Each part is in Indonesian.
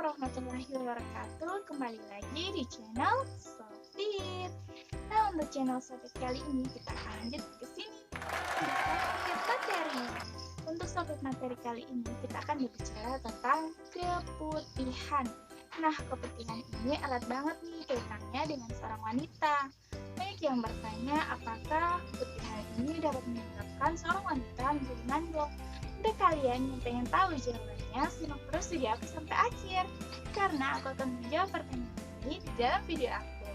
warahmatullahi wabarakatuh. Kembali lagi di channel Sofit. Nah, untuk channel Sofit kali ini kita akan lanjut ke sini di Sofit materi. Untuk Sofit materi kali ini kita akan berbicara tentang keputihan. Nah, keputihan ini erat banget nih kaitannya dengan seorang wanita. Banyak yang bertanya apakah keputihan ini dapat menyebabkan seorang wanita menjadi mandul. Untuk kalian yang pengen tahu jawabannya, simak terus video aku sampai akhir, karena aku akan menjawab pertanyaan ini di dalam video aku.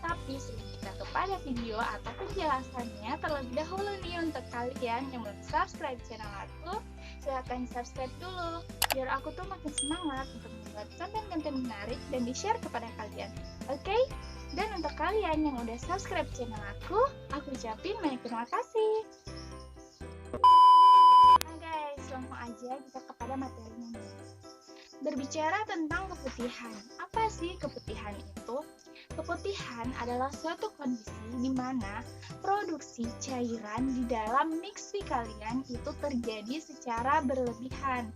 Tapi sebelum kita kepada video atau penjelasannya, terlebih dahulu nih untuk kalian yang belum subscribe channel aku, silahkan subscribe dulu, biar aku tuh makin semangat untuk membuat konten-konten menarik dan di-share kepada kalian. Oke? Dan untuk kalian yang udah subscribe channel aku ucapin banyak terima kasih. Langsung aja kita kepada materinya. Berbicara tentang keputihan, apa sih keputihan itu? Keputihan adalah suatu kondisi di mana produksi cairan di dalam mixi kalian itu terjadi secara berlebihan,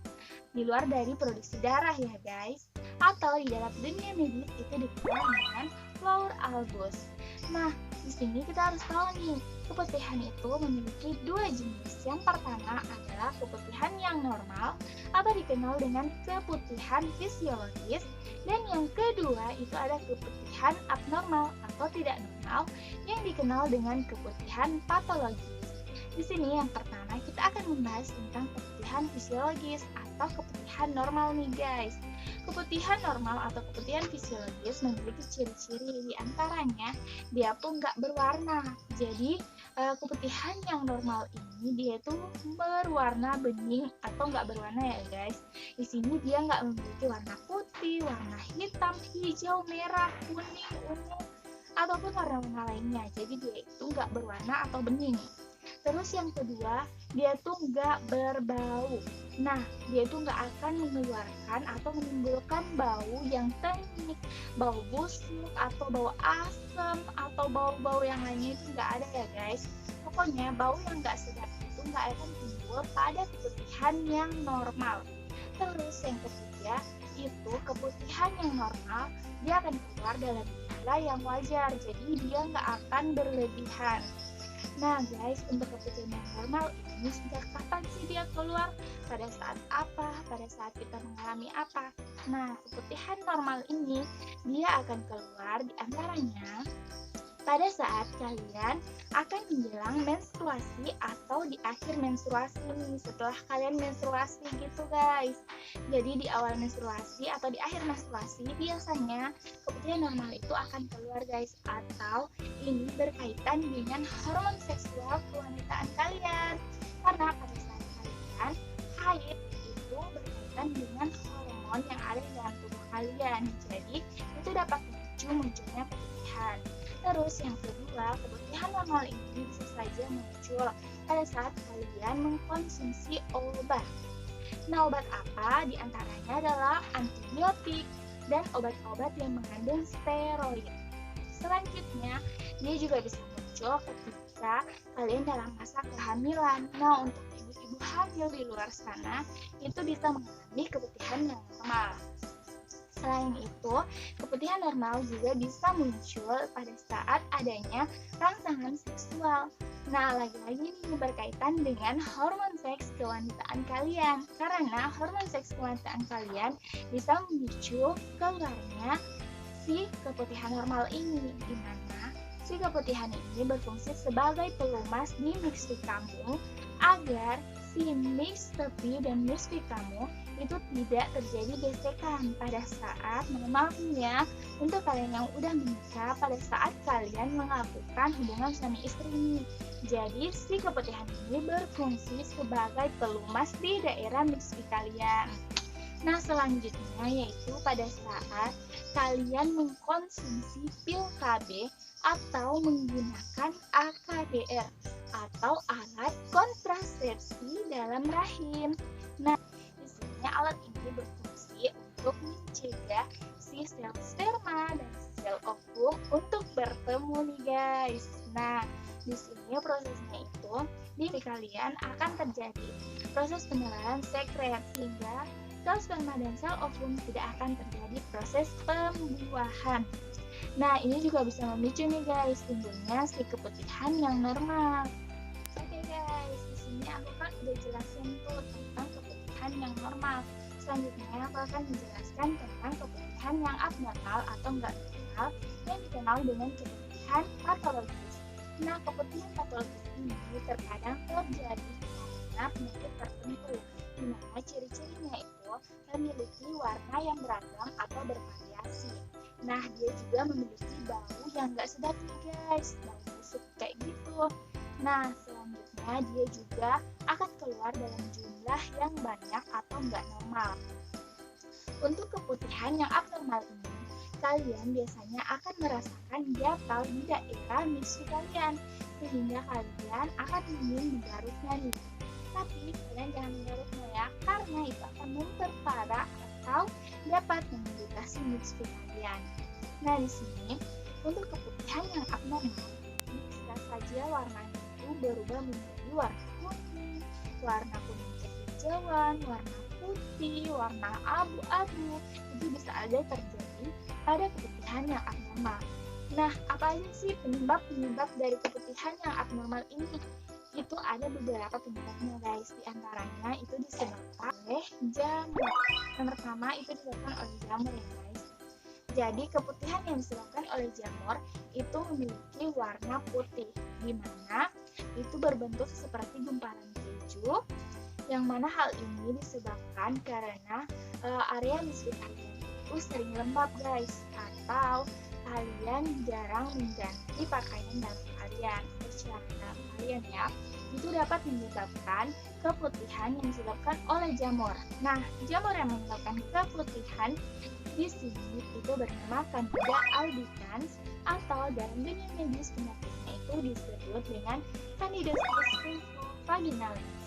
di luar dari produksi darah ya guys, atau di dalam dunia medis itu dikenal dengan flour albus. Nah, di sini kita harus tahu nih, keputihan itu memiliki dua jenis. Yang pertama adalah keputihan yang normal atau dikenal dengan keputihan fisiologis, dan yang kedua itu ada keputihan abnormal atau tidak normal yang dikenal dengan keputihan patologis. Di sini yang pertama kita akan membahas tentang keputihan fisiologis atau keputihan normal nih guys. Keputihan normal atau keputihan fisiologis memiliki ciri-ciri, di antaranya dia tuh nggak berwarna. Jadi keputihan yang normal ini dia tuh berwarna bening atau nggak berwarna ya guys. Di sini dia nggak memiliki warna putih, warna hitam, hijau, merah, kuning, ungu ataupun warna-warna lainnya. Jadi dia itu nggak berwarna atau bening. Terus yang kedua, dia tuh nggak berbau. Nah, dia tuh nggak akan mengeluarkan atau menimbulkan bau yang tengik, bau busuk, atau bau asam, atau bau-bau yang lainnya itu nggak ada ya guys. Pokoknya bau yang nggak sedap itu nggak akan timbul pada keputihan yang normal. Terus yang ketiga, itu keputihan yang normal, dia akan keluar dalam jumlah yang wajar, jadi dia nggak akan berlebihan. Nah guys, untuk keputihan yang normal ini sejak kapan sih dia keluar? Pada saat apa? Pada saat kita mengalami apa? Nah, keputihan normal ini dia akan keluar di antaranya pada saat kalian akan menjelang menstruasi atau di akhir menstruasi nih, setelah kalian menstruasi gitu guys. Jadi di awal menstruasi atau di akhir menstruasi biasanya keputihan normal itu akan keluar guys, atau ini berkaitan dengan hormon seksual kewanitaan kalian. Karena pada saat kalian haid itu berkaitan dengan hormon yang ada di dalam tubuh kalian, jadi itu dapat memicu munculnya keputihan. Terus yang kedua, keputihan normal ini bisa saja muncul pada saat kalian mengkonsumsi obat. Nah, obat apa? Di antaranya adalah antibiotik dan obat-obat yang mengandung steroid. Selanjutnya, dia juga bisa muncul ketika kalian dalam masa kehamilan. Nah, untuk ibu-ibu hamil di luar sana, itu bisa mengalami keputihan yang normal. Selain itu, keputihan normal juga bisa muncul pada saat adanya rangsangan seksual. Nah, lagi-lagi ini berkaitan dengan hormon seks kewanitaan kalian. Karena hormon seks kewanitaan kalian bisa memicu keluarnya si keputihan normal ini, di mana si keputihan ini berfungsi sebagai pelumas di mixi kamu agar si mix tepi dan mixi kamu itu tidak terjadi gesekan pada saat normalnya. Untuk kalian yang udah menikah, pada saat kalian melakukan hubungan suami istri ini, jadi si keputihan ini berfungsi sebagai pelumas di daerah mixi kalian. Nah, selanjutnya yaitu pada saat kalian mengkonsumsi pil KB atau menggunakan AKDR atau alat kontrasepsi dalam rahim. Nah, di sini alat ini berfungsi untuk mencegah si sel sperma dan sel ovum untuk bertemu nih guys. Nah, di sini prosesnya itu di kalian akan terjadi proses penularan sekret, sehingga sel sperma dan sel ovum tidak akan terjadi proses pembuahan. Nah, ini juga bisa memicu nih guys, timbulnya si keputihan yang normal. Oke guys, di sini aku kan udah jelasin tuh tentang keputihan yang normal. Selanjutnya aku akan menjelaskan tentang keputihan yang abnormal atau enggak normal yang dikenal dengan keputihan patologis. Nah, keputihan patologis ini terkadang terjadi karena penyakit tertentu, di mana ciri-cirinya itu memiliki warna yang beragam atau bervariasi. Nah, dia juga memiliki bau yang enggak sedap nih guys, bau busuk kayak gitu. Nah, selanjutnya dia juga akan keluar dalam jumlah yang banyak atau enggak normal. Untuk keputihan yang abnormal ini, kalian biasanya akan merasakan gatal di daerah misui kalian, sehingga kalian akan ingin menggaruknya nih. Tapi kalian jangan menggaruknya ya, karena itu akan memperparah atau dapat mengiritasi misui kalian. Nah, di sini untuk keputihan yang abnormal, bisa saja warnanya itu berubah menjadi warna kuning, warna kuning kehijauan, warna putih, warna abu-abu. Itu bisa ada terjadi pada keputihan yang abnormal. Nah, apa aja sih penyebab dari keputihan yang abnormal ini? Itu ada beberapa penyebabnya guys. Di antaranya itu disebabkan oleh jamur. Yang pertama itu disebabkan oleh jamur ya guys. Jadi keputihan yang disebabkan oleh jamur itu memiliki warna putih, di mana itu berbentuk seperti gumpalan keju, yang mana hal ini disebabkan karena area di sekitar kalian itu sering lembab guys, atau kalian jarang mengganti pakaian dalam kalian, celana dalam kalian ya. Itu dapat menyebabkan keputihan yang disebabkan oleh jamur. Nah, jamur yang menyebabkan keputihan di sini itu bernama Candida albicans, atau dalam dunia medis penyakitnya itu disebut dengan Candidiasis vaginalis.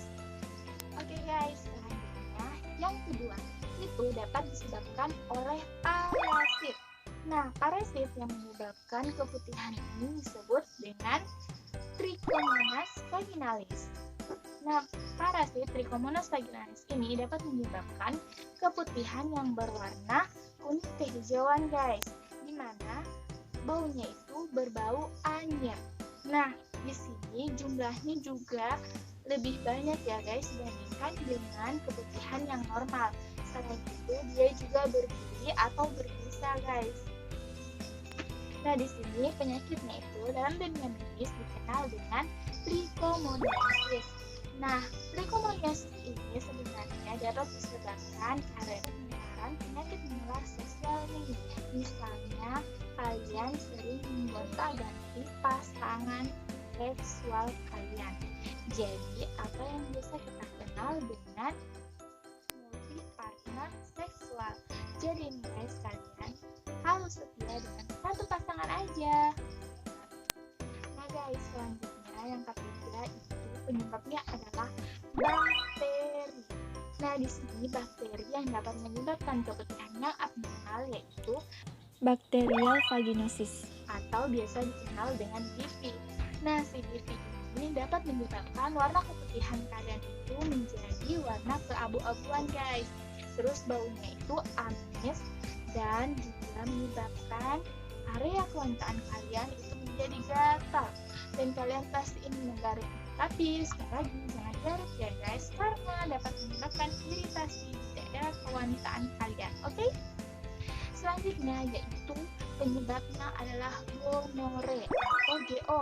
Oke guys, selanjutnya yang kedua itu dapat disebabkan oleh parasit. Nah, parasit yang menyebabkan keputihan ini disebut dengan Trichomonas vaginalis. Nah, parasit Trichomonas vaginalis ini dapat menyebabkan keputihan yang berwarna kuning kehijauan guys, di mana baunya itu berbau anyir. Nah, di sini jumlahnya juga lebih banyak ya guys dibandingkan dengan keputihan yang normal. Selain itu dia juga berbiji atau berbusa guys. Nah, di sini penyakitnya itu dalam dunia medis dikenal dengan trichomoniasis. Nah, trichomoniasis ini sebenarnya dapat disebabkan karena penularan penyakit menular seksual nih. Misalnya, kalian sering menggonta-ganti pasangan seksual kalian. Jadi, apa yang biasa kita kenal dengan multi partner seksual. Jadi nih guys, kalian harus setia dengan satu pasangan aja. Nah guys, selanjutnya yang ketiga itu penyebabnya adalah bakteri. Nah, di sini bakteri yang dapat menyebabkan keputihan yang abnormal yaitu Bacterial vaginosis atau biasa dikenal dengan BV. Nah, si BV ini dapat menyebabkan warna keputihan kalian itu menjadi warna keabu-abuan guys. Terus baunya itu amis dan juga menyebabkan area kewantaan kalian itu menjadi gatal dan kalian pasti ingin menggaruk. Tapi sekali lagi jangan garuk ya guys, karena dapat menyebabkan iritasi di daerah kewantaan kalian. Oke? Selanjutnya yaitu penyebabnya adalah gonore atau GO,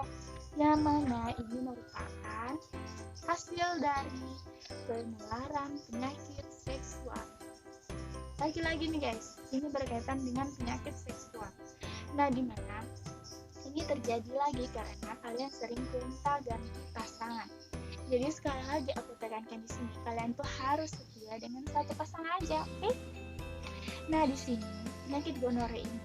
yang mana ini merupakan hasil dari penularan penyakit seksual. Lagi-lagi nih guys, ini berkaitan dengan penyakit seksual. Nah, di mana ini terjadi lagi karena kalian sering gonta-ganti pasangan. Jadi sekali lagi aku tekankan di sini, kalian tuh harus setia dengan satu pasangan aja, oke? Nah, di sini penyakit gonore ini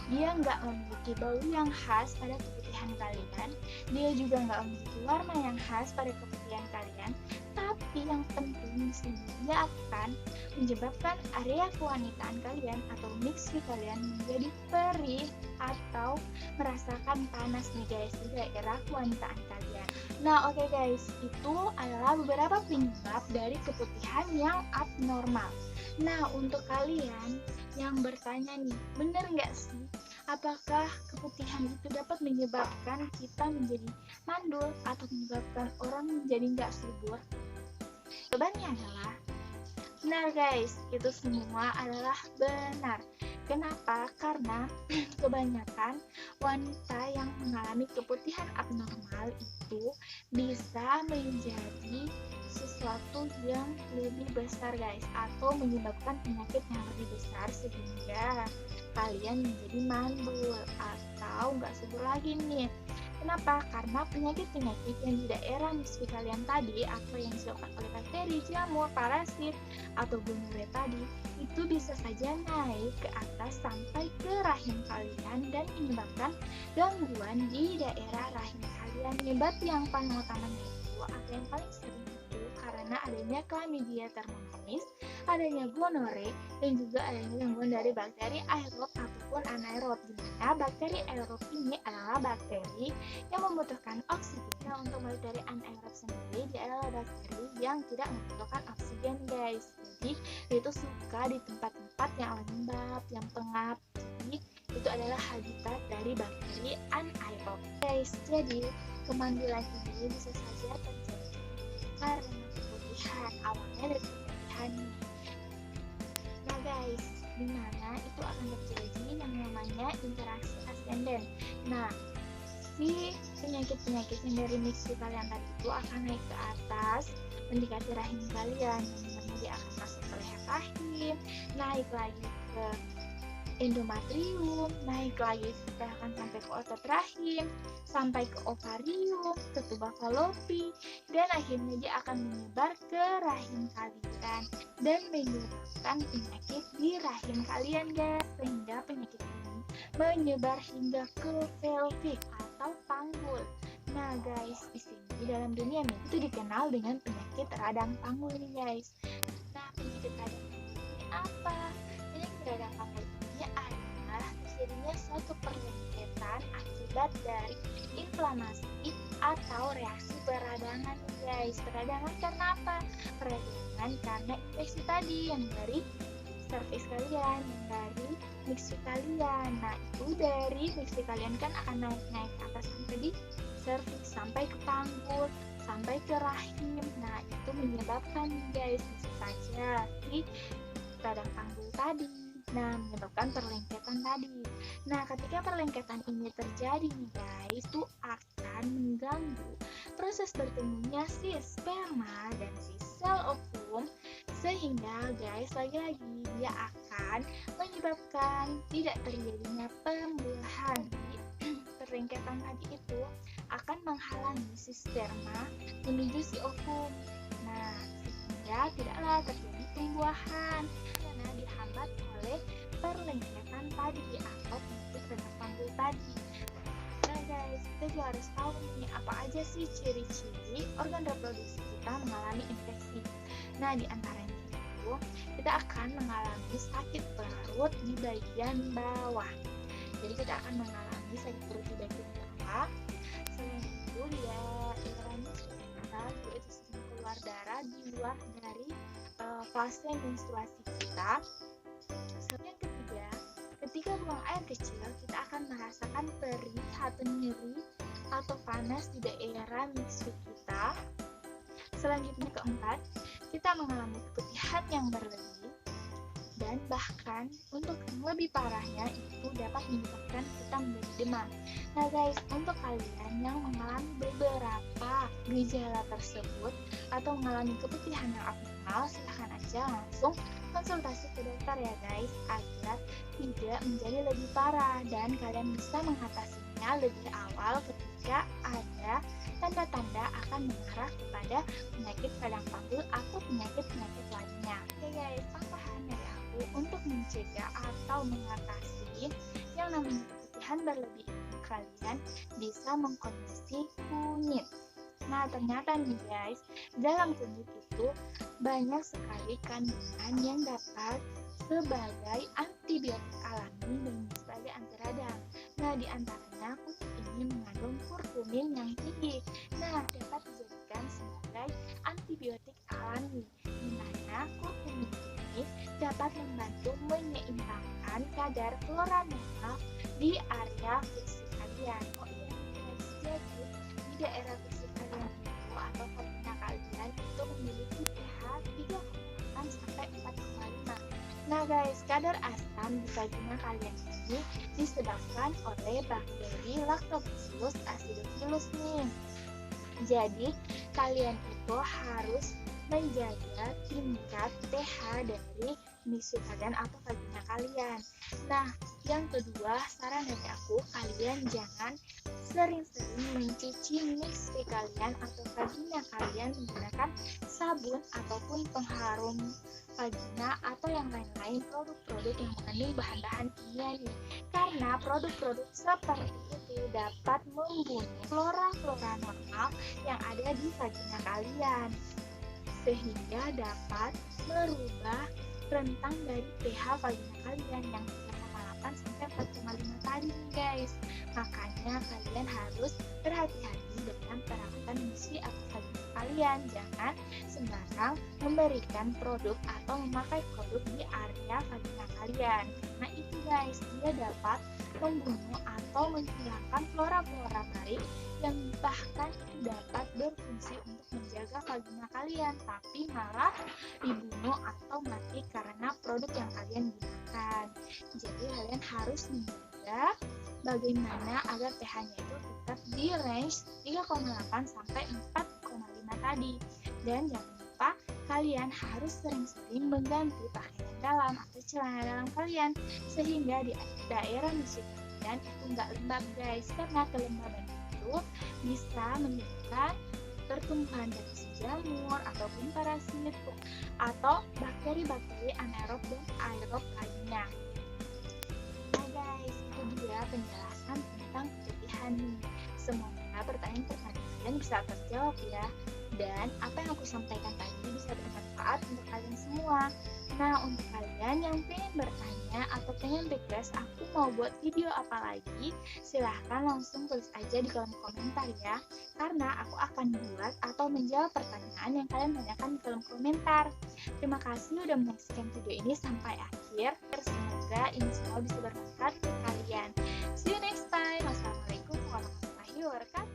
dia nggak memiliki bau yang khas pada keputihan kalian, dia juga nggak memiliki warna yang khas pada keputihan kalian, tapi yang penting di sini dia akan menyebabkan area kewanitaan kalian atau mixi kalian menjadi perih atau merasakan panas nih guys di daerah kewanitaan kalian. Nah, oke guys, itu adalah beberapa penyebab dari keputihan yang abnormal. Nah, untuk kalian yang bertanya nih, bener nggak sih? Apakah keputihan itu dapat menyebabkan kita menjadi mandul atau menyebabkan orang menjadi nggak subur? Jawabannya adalah benar guys, itu semua adalah benar. Kenapa? Karena kebanyakan wanita yang mengalami keputihan abnormal itu bisa menjadi sesuatu yang lebih besar guys, atau menyebabkan penyakit yang lebih besar sehingga kalian menjadi mandul atau nggak subur lagi nih. Kenapa? Karena penyakit-penyakit yang di daerah misfi kalian tadi atau yang disebabkan oleh bakteri, jamur, parasit, atau gonorrea tadi itu bisa saja naik ke atas sampai ke rahim kalian dan menyebabkan gangguan di daerah rahim kalian. Penyebab yang paling utamanya itu atau yang paling sering itu karena adanya chlamydia termomenis, adanya gonorrea, dan juga adanya gangguan dari bakteri aerob ataupun anaerob, di mana bakteri aerob ini adalah bakteri yang membutuhkan oksigen. Nah, untuk bakteri anaerob sendiri dia adalah bakteri yang tidak membutuhkan oksigen guys. Jadi itu suka di tempat-tempat yang lembab, yang pengap. Jadi itu adalah habitat dari bakteri anaerob guys. Jadi kemandulan ini bisa saja terjadi karena keputihan, awalnya dari keputihan. Nah guys, dimana itu akan terjadi yang namanya interaksi ascendant. Nah, si penyakit-penyakit yang dari mixi kalian tadi itu akan naik ke atas mendekati rahim kalian, yang mana dia akan masuk ke leher rahim, naik lagi ke endometrium, naik lagi akan sampai ke otot rahim, sampai ke ovarium, ke tuba fallopi, dan akhirnya dia akan menyebar ke rahim kalian dan menyebabkan penyakit di rahim kalian guys, sehingga penyakit ini menyebar hingga ke pelvik atau panggul. Nah guys, di sini dalam dunia medis itu dikenal dengan penyakit radang panggul nih guys. Nah, penyakit radang panggul ini apa? Penyakit radang panggul ini adalah terjadinya suatu perlengketan akibat dari inflamasi atau reaksi peradangan nih guys. Peradangan karena apa? Peradangan karena infeksi tadi yang dari serviks kalian, yang dari mixi kalian. Nah, itu dari mixi kalian kan akan naik-naik ke atas sampai di serviks, sampai ke panggul, sampai ke rahim. Nah, itu menyebabkan guys, bisa saja di radang panggul tadi. Nah, menyebabkan perlengketan tadi. Nah, ketika perlengketan ini terjadi nih guys, itu akan mengganggu proses bertemunya si sperma dan si sel ovum, sehingga guys lagi-lagi dia akan menyebabkan tidak terjadinya pembuahan. Perlengketan tadi itu akan menghalangi si sperma menuju si ovum. Nah, sehingga tidaklah terjadi pembuahan karena dihambat oleh perlengketan tadi atau penyakit radang panggul tadi. Nah guys, kita juga harus tahu nih apa aja sih ciri-ciri organ reproduksi kita mengalami infeksi. Nah, di antaranya itu kita akan mengalami sakit perut di bagian bawah. Jadi kita akan mengalami sakit perut di bagian bawah. Selain itu dia daerahnya kita yaitu sering keluar darah di luar dari fase menstruasi kita. Yang ketiga, ketika buang air kecil kita akan merasakan perih atau nyeri atau panas di daerah mixi kita. Selanjutnya keempat, kita mengalami keputihan yang berlebih, dan bahkan untuk yang lebih parahnya itu dapat menyebabkan kita menjadi demam. Nah guys, untuk kalian yang mengalami beberapa gejala tersebut atau mengalami keputihan yang abnormal, silahkan aja langsung konsultasi ke dokter ya guys, agar tidak menjadi lebih parah dan kalian bisa mengatasinya lebih awal ketika ada tanda-tanda akan mengarah kepada penyakit radang panggul atau penyakit-penyakit lainnya. Oke guys, tambahan dari aku untuk mencegah atau mengatasi yang namanya keputihan berlebih ini, kalian bisa mengkonsumsi kunyit. Nah, ternyata nih guys, dalam kunyit itu banyak sekali kandungan yang dapat sebagai antibiotik alami dan sebagai anti radang. Nah, di antaranya kunyit ini mengandung kurkumin yang tinggi. Nah, dapat dijadikan sebagai antibiotik alami, di mana kurkumin ini dapat membantu menyeimbangkan kadar flora normal di area fisik kalian. Oh iya guys, jadi di daerah fisik kalian itu atau vagina kalian itu memiliki pH 3,8 sampai 4,5. Nah guys, kadar asam di vagina kalian ini disebabkan oleh bakteri Lactobacillus acidophilus nih. Jadi, kalian itu harus menjaga tingkat pH dari misu kalian atau vagina kalian. Nah, yang kedua, saran dari aku, kalian jangan sering-sering mencuci misi kalian atau vagina kalian menggunakan sabun ataupun pengharum vagina atau yang lain-lain produk-produk yang mengandung bahan-bahan kimia nih. Karena produk-produk seperti itu dapat membunuh flora-flora normal yang ada di vagina kalian, sehingga dapat merubah rentang dari pH vagina kalian yang 3,8 sampai 4,5 tadi nih guys. Makanya kalian harus berhati-hati dengan perawatan misi atau vagina kalian. Jangan sembarang memberikan produk atau memakai produk di area vagina kalian. Karena itu guys, dia dapat membunuh atau menghilangkan flora-flora baik yang bahkan itu dapat berfungsi untuk menjaga vagina kalian, tapi malah dibunuh atau mati karena produk yang kalian gunakan. Jadi kalian harus menjaga bagaimana agar pH-nya itu tetap di range 3,8 sampai 4,5 tadi. Dan jangan lupa kalian harus sering-sering mengganti pakaian dalam atau celana dalam kalian sehingga di daerah musim kalian itu nggak lembab guys, karena kelembaban itu bisa menyebabkan pertumbuhan dari si jamur ataupun parasit atau bakteri-bakteri anaerob dan aerob lainnya. Nah guys, itu dia penjelasan tentang keputihan nih. Semoga pertanyaan-pertanyaan kalian bisa terjawab ya. Dan apa yang aku sampaikan tadi bisa bermanfaat untuk kalian semua. Nah, untuk kalian yang pengen bertanya atau pengen request aku mau buat video apa lagi, silahkan langsung tulis aja di kolom komentar ya. Karena aku akan buat atau menjawab pertanyaan yang kalian tanyakan di kolom komentar. Terima kasih udah menyaksikan video ini sampai akhir. Semoga ini semua bisa bermanfaat untuk kalian. See you next time. Wassalamualaikum warahmatullahi wabarakatuh.